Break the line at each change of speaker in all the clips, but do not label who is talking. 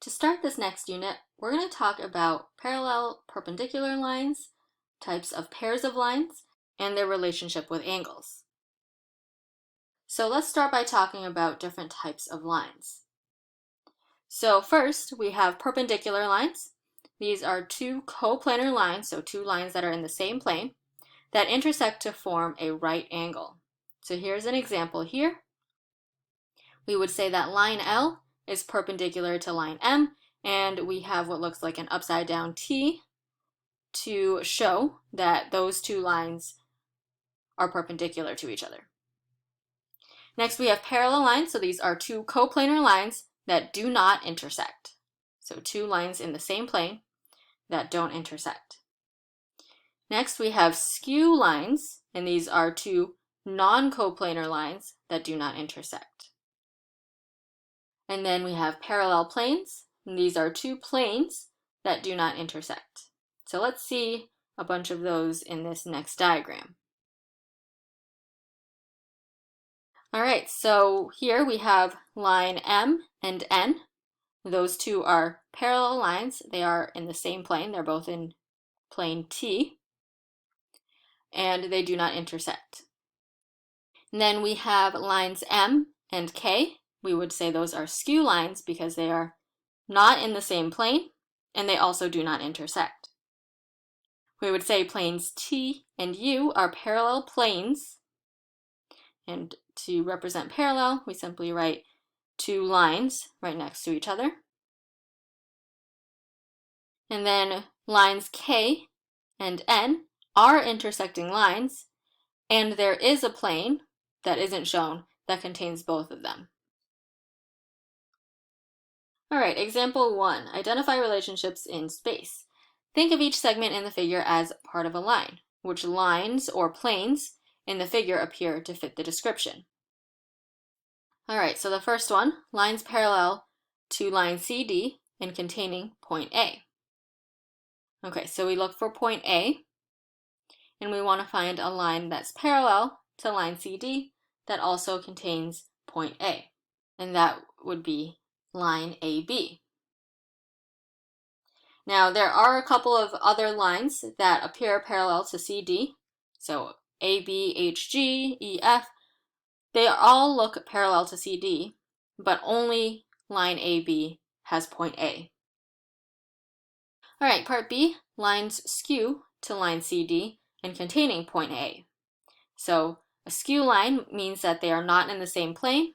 To start this next unit, we're going to talk about parallel perpendicular lines, types of pairs of lines, and their relationship with angles. So let's start by talking about different types of lines. So first, we have perpendicular lines. These are two coplanar lines, so two lines that are in the same plane, that intersect to form a right angle. So here's an example here. We would say that line L is perpendicular to line M, and we have what looks like an upside down T to show that those two lines are perpendicular to each other. Next, we have parallel lines. So these are two coplanar lines that do not intersect. So two lines in the same plane that don't intersect. Next, we have skew lines, and these are two non-coplanar lines that do not intersect. And then we have parallel planes, and these are two planes that do not intersect. So let's see a bunch of those in this next diagram. All right, so here we have line M and N. Those two are parallel lines. They are in the same plane. They're both in plane T, and they do not intersect. And then we have lines M and K. We would say those are skew lines because they are not in the same plane, and they also do not intersect. We would say planes T and U are parallel planes, and to represent parallel, we simply write two lines right next to each other. And then lines K and N are intersecting lines, and there is a plane that isn't shown that contains both of them. All right, example 1, identify relationships in space. Think of each segment in the figure as part of a line. Which lines or planes in the figure appear to fit the description? All right, so the first one, lines parallel to line CD and containing point A. Okay, so we look for point A, and we want to find a line that's parallel to line CD that also contains point A, and that would be line AB. Now, there are a couple of other lines that appear parallel to CD, so AB, HG, EF, they all look parallel to CD, but only line AB has point A. All right, part B, lines skew to line CD and containing point A. So a skew line means that they are not in the same plane,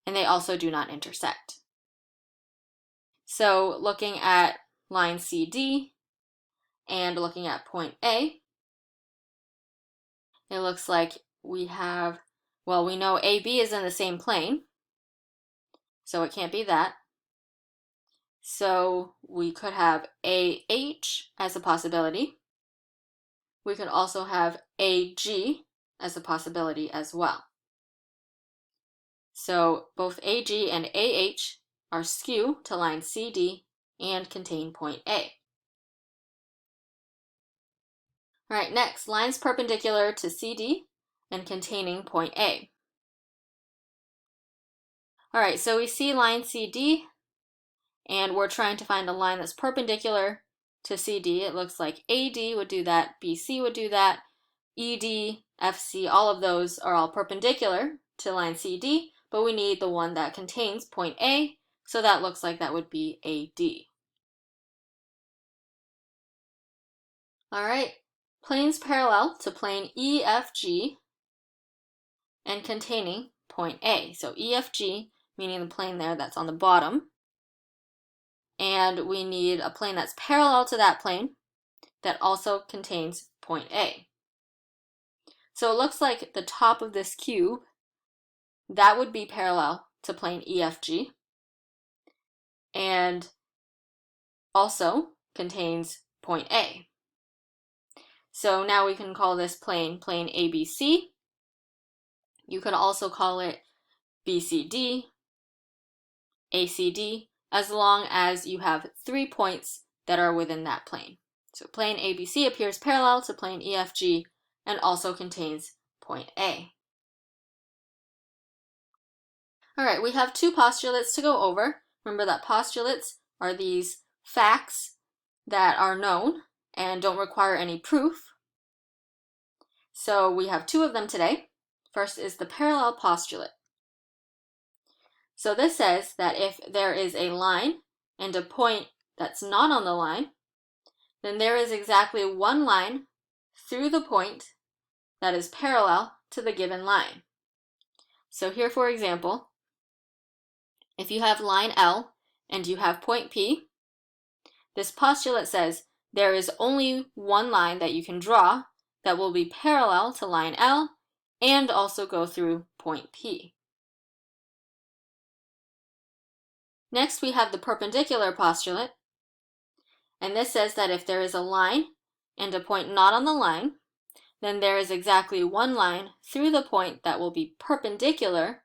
and they also do not intersect. So looking at line CD and looking at point A, it looks like we have, well, we know AB is in the same plane, so it can't be that. So we could have AH as a possibility. We could also have AG as a possibility as well. So both AG and AH are skew to line CD and contain point A. All right, next, lines perpendicular to CD and containing point A. All right, so we see line CD, and we're trying to find a line that's perpendicular to CD. It looks like AD would do that, BC would do that, ED, FC, all of those are all perpendicular to line CD, but we need the one that contains point A, so that looks like that would be AD. All right, planes parallel to plane EFG and containing point A. So EFG, meaning the plane there that's on the bottom, and we need a plane that's parallel to that plane that also contains point A. So it looks like the top of this cube, that would be parallel to plane EFG, and also contains point A. So now we can call this plane ABC. You could also call it BCD, ACD, as long as you have 3 points that are within that plane. So plane ABC appears parallel to plane EFG and also contains point A. All right, we have two postulates to go over. Remember that postulates are these facts that are known and don't require any proof. So we have two of them today. First is the parallel postulate. So this says that if there is a line and a point that's not on the line, then there is exactly one line through the point that is parallel to the given line. So here, for example, if you have line L and you have point P, this postulate says there is only one line that you can draw that will be parallel to line L and also go through point P. Next, we have the perpendicular postulate, and this says that if there is a line and a point not on the line, then there is exactly one line through the point that will be perpendicular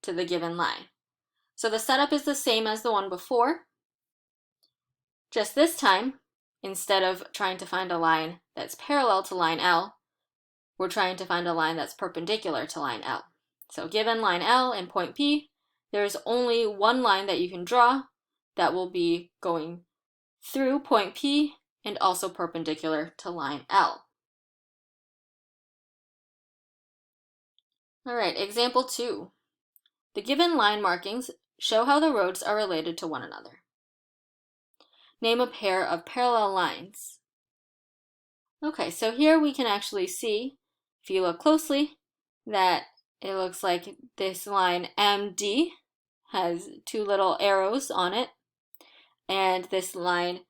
to the given line. So the setup is the same as the one before, just this time, instead of trying to find a line that's parallel to line L, we're trying to find a line that's perpendicular to line L. So given line L and point P, there's only one line that you can draw that will be going through point P and also perpendicular to line L. All right, example 2. The given line markings show how the roads are related to one another. Name a pair of parallel lines. Okay, so here we can actually see, if you look closely, that it looks like this line MD has two little arrows on it, and this line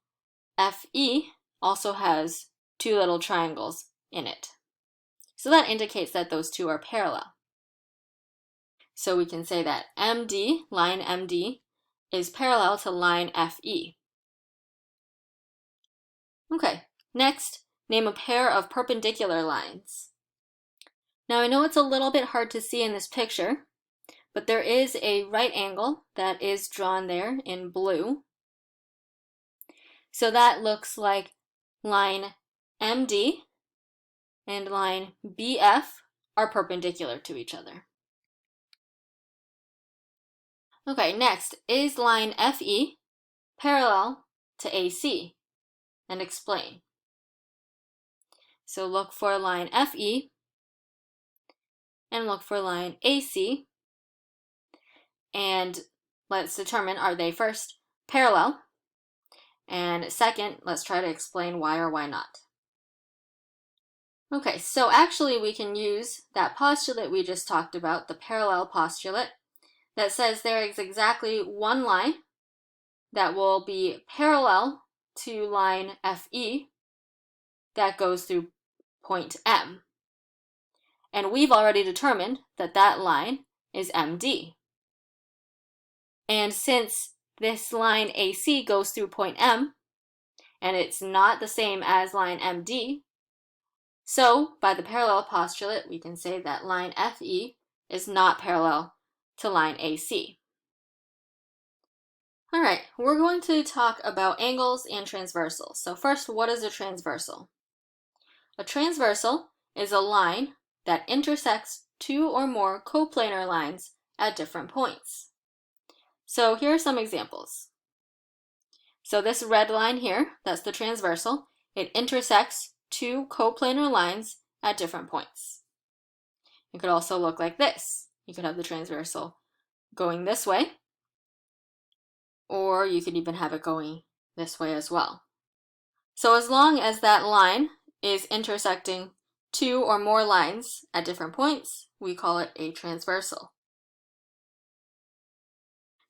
FE also has two little triangles in it. So that indicates that those two are parallel. So we can say that MD, line MD, is parallel to line FE. Okay, next, name a pair of perpendicular lines. Now I know it's a little bit hard to see in this picture, but there is a right angle that is drawn there in blue. So that looks like line MD and line BF are perpendicular to each other. Okay, next, is line FE parallel to AC? And explain. So look for line FE and look for line AC, and let's determine, are they first parallel, and second, let's try to explain why or why not. Okay, so actually we can use that postulate we just talked about, the parallel postulate, that says there is exactly one line that will be parallel to line FE that goes through point M. And we've already determined that that line is MD. And since this line AC goes through point M, and it's not the same as line MD, so by the parallel postulate, we can say that line FE is not parallel to line AC. All right, we're going to talk about angles and transversals. So first, what is a transversal? A transversal is a line that intersects two or more coplanar lines at different points. So here are some examples. So this red line here, that's the transversal. It intersects two coplanar lines at different points. It could also look like this. You could have the transversal going this way, or you could even have it going this way as well. So as long as that line is intersecting two or more lines at different points, we call it a transversal.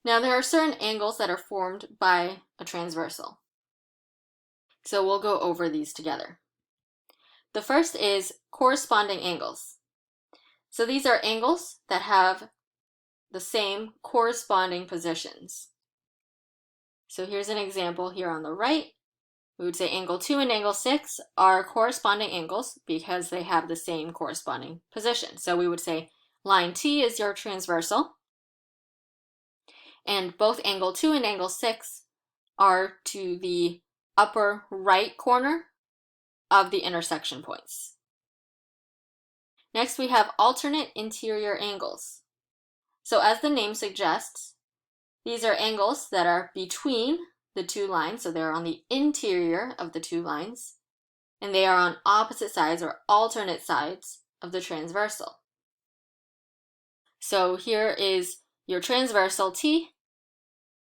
Now there are certain angles that are formed by a transversal. So we'll go over these together. The first is corresponding angles. So these are angles that have the same corresponding positions. So here's an example here on the right. We would say angle 2 and angle 6 are corresponding angles because they have the same corresponding position. So we would say line T is your transversal, and both angle 2 and angle 6 are to the upper right corner of the intersection points. Next, we have alternate interior angles. So as the name suggests, These are angles that are between the two lines, so they're on the interior of the two lines, and they are on opposite sides or alternate sides of the transversal. So here is your transversal T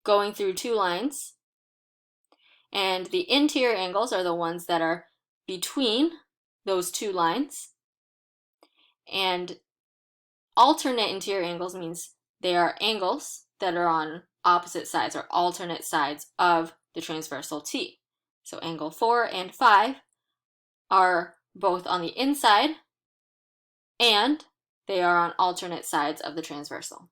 going through two lines, and the interior angles are the ones that are between those two lines, and alternate interior angles means they are angles that are on opposite sides or alternate sides of the transversal T. So angle 4 and 5 are both on the inside and they are on alternate sides of the transversal.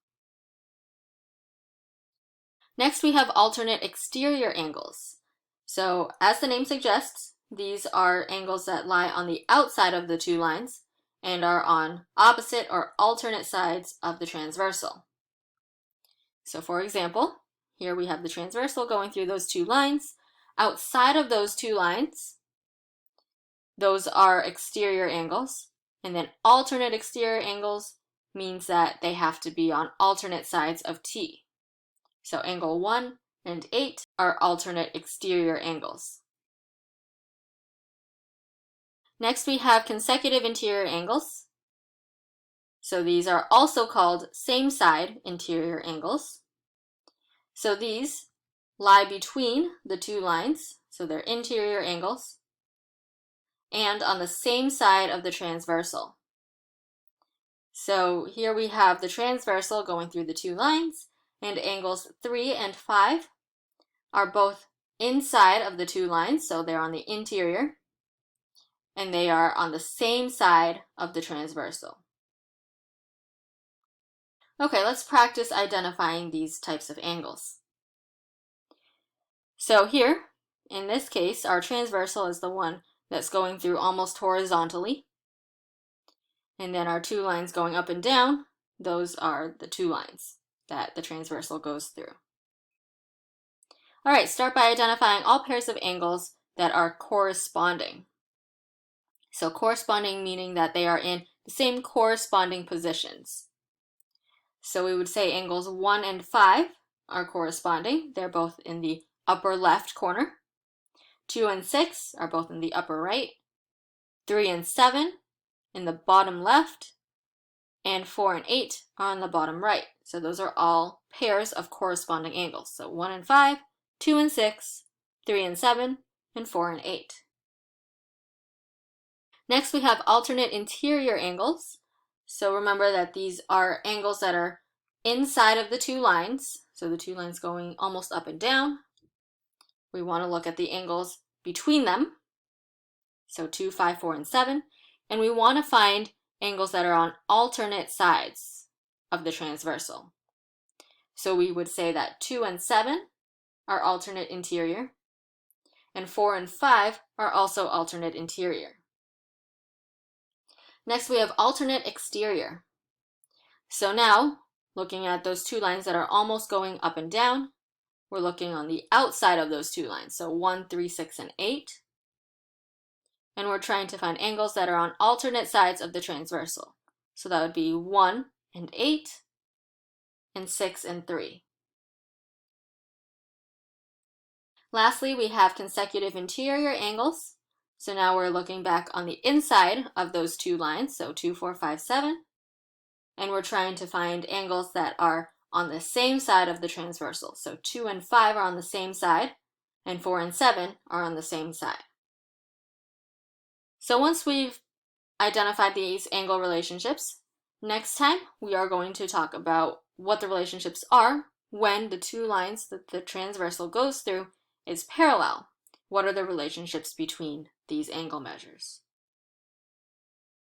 Next, we have alternate exterior angles. So as the name suggests, these are angles that lie on the outside of the two lines and are on opposite or alternate sides of the transversal. So for example, here we have the transversal going through those two lines. Outside of those two lines, those are exterior angles. And then alternate exterior angles means that they have to be on alternate sides of T. So angle 1 and 8 are alternate exterior angles. Next, we have consecutive interior angles. So these are also called same side interior angles. So these lie between the two lines, so they're interior angles, and on the same side of the transversal. So here we have the transversal going through the two lines, and angles 3 and 5 are both inside of the two lines, so they're on the interior, and they are on the same side of the transversal. Okay, let's practice identifying these types of angles. So here, in this case, our transversal is the one that's going through almost horizontally. And then our two lines going up and down, those are the two lines that the transversal goes through. All right, start by identifying all pairs of angles that are corresponding. So corresponding meaning that they are in the same corresponding positions. So we would say angles 1 and 5 are corresponding. They're both in the upper left corner. 2 and 6 are both in the upper right. 3 and 7 in the bottom left. And 4 and 8 are on the bottom right. So those are all pairs of corresponding angles. So 1 and 5, 2 and 6, 3 and 7, and 4 and 8. Next, we have alternate interior angles. So remember that these are angles that are inside of the two lines. So the two lines going almost up and down. We want to look at the angles between them. So 2, 5, 4, and 7. And we want to find angles that are on alternate sides of the transversal. So we would say that 2 and 7 are alternate interior, and 4 and 5 are also alternate interior. Next, we have alternate exterior. So now, looking at those two lines that are almost going up and down, we're looking on the outside of those two lines, so 1, 3, 6, and 8. And we're trying to find angles that are on alternate sides of the transversal. So that would be 1 and 8, and 6 and 3. Lastly, we have consecutive interior angles. So now we're looking back on the inside of those two lines, so 2, 4, 5, 7. And we're trying to find angles that are on the same side of the transversal. So 2 and 5 are on the same side, and 4 and 7 are on the same side. So once we've identified these angle relationships, next time we are going to talk about what the relationships are when the two lines that the transversal goes through is parallel. What are the relationships between these angle measures?